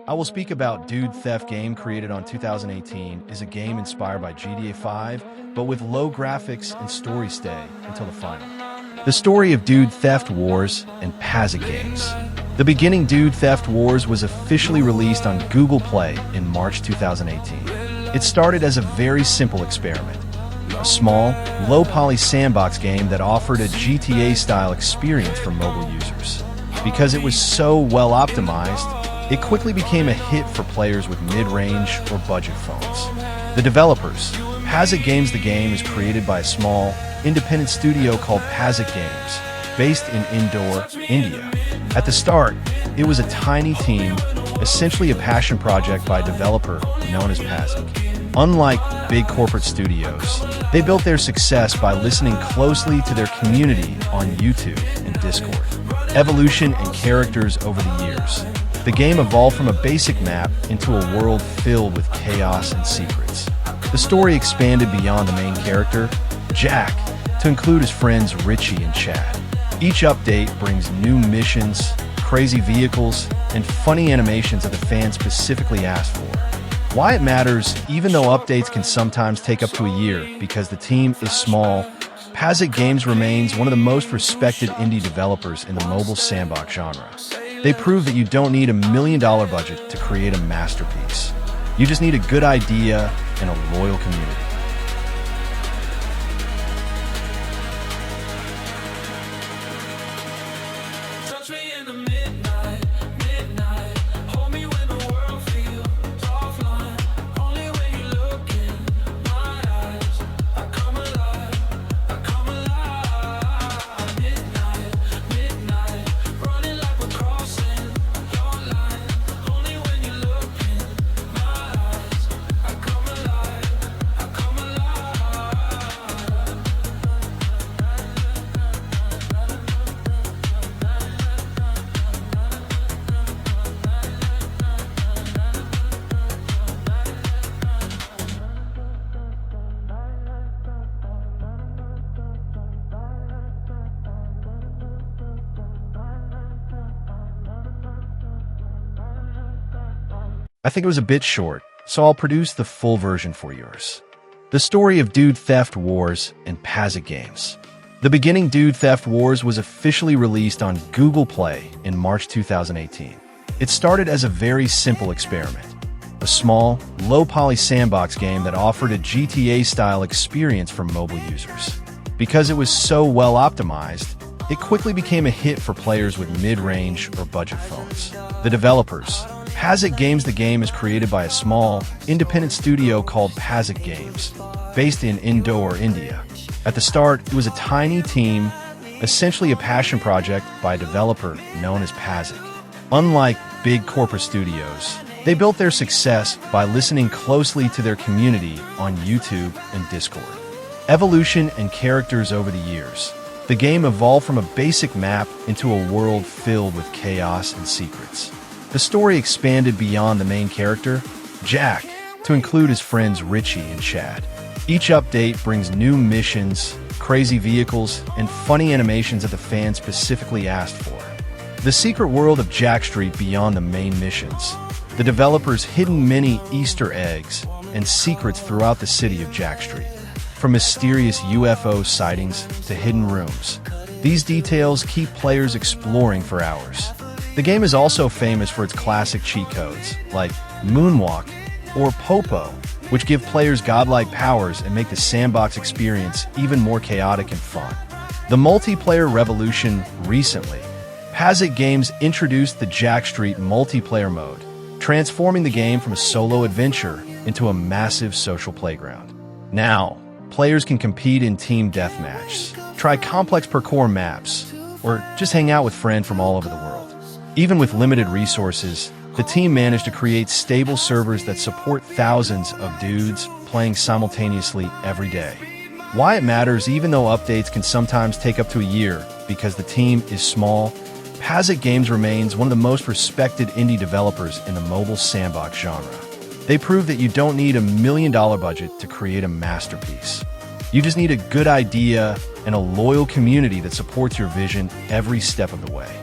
I will speak about Dude Theft game created on 2018 is a game inspired by GTA 5, but with low graphics and story stay until the final. The story of Dude Theft Wars and Pazzic Games. The beginning Dude Theft Wars was officially released on Google Play in March 2018. It started as a very simple experiment. A small, low-poly sandbox game that offered a GTA-style experience for mobile users. Because it was so well optimized, it quickly became a hit for players with mid-range or budget phones. The developers, Pazzic Games. The game is created by a small, independent studio called Pazzic Games, based in Indore, India. At the start, it was a tiny team, essentially a passion project by a developer known as Pazzic. Unlike big corporate studios, they built their success by listening closely to their community on YouTube and Discord. Evolution and characters over the years. The game evolved from a basic map into a world filled with chaos and secrets. The story expanded beyond the main character, Jack, to include his friends Richie and Chad. Each update brings new missions, crazy vehicles, and funny animations that the fans specifically asked for. Why it matters, even though updates can sometimes take up to a year because the team is small, Pazzic Games remains one of the most respected indie developers in the mobile sandbox genre. They prove that you don't need $1 million budget to create a masterpiece. You just need a good idea and a loyal community. Touch me in the midnight, midnight. Hold me when the world feels offline. Only when you look in my eyes, I come alive, I come alive. Midnight, midnight, running like we're crossing your line. Only when you look in my eyes, I come alive, I come alive. I think it was a bit short, so I'll produce the full version for yours. The story of Dude Theft Wars and Pazzic Games. The beginning Dude Theft Wars was officially released on Google Play in March 2018. It started as a very simple experiment. A small, low-poly sandbox game that offered a GTA-style experience for mobile users. Because it was so well optimized, it quickly became a hit for players with mid-range or budget phones. The developers, Pazzic Games. The game is created by a small, independent studio called Pazzic Games, based in Indore, India. At the start, it was a tiny team, essentially a passion project by a developer known as Pazzic. Unlike big corporate studios, they built their success by listening closely to their community on YouTube and Discord. Evolution and characters over the years. The game evolved from a basic map into a world filled with chaos and secrets. The story expanded beyond the main character, Jack, to include his friends Richie and Chad. Each update brings new missions, crazy vehicles, and funny animations that the fans specifically asked for. The secret world of JackStreet beyond the main missions. The developers hidden many Easter eggs and secrets throughout the city of JackStreet. From mysterious UFO sightings to hidden rooms. These details keep players exploring for hours. The game is also famous for its classic cheat codes, like Moonwalk or Popo, which give players godlike powers and make the sandbox experience even more chaotic and fun. The multiplayer revolution recently. Pazzic Games introduced the JackStreet multiplayer mode, transforming the game from a solo adventure into a massive social playground. Now, players can compete in team deathmatches, try complex parkour maps, or just hang out with friends from all over the world. Even with limited resources, the team managed to create stable servers that support thousands of dudes playing simultaneously every day. Why it matters, even though updates can sometimes take up to a year because the team is small, Pazzic Games remains one of the most respected indie developers in the mobile sandbox genre. They prove that you don't need $1 million budget to create a masterpiece. You just need a good idea and a loyal community that supports your vision every step of the way.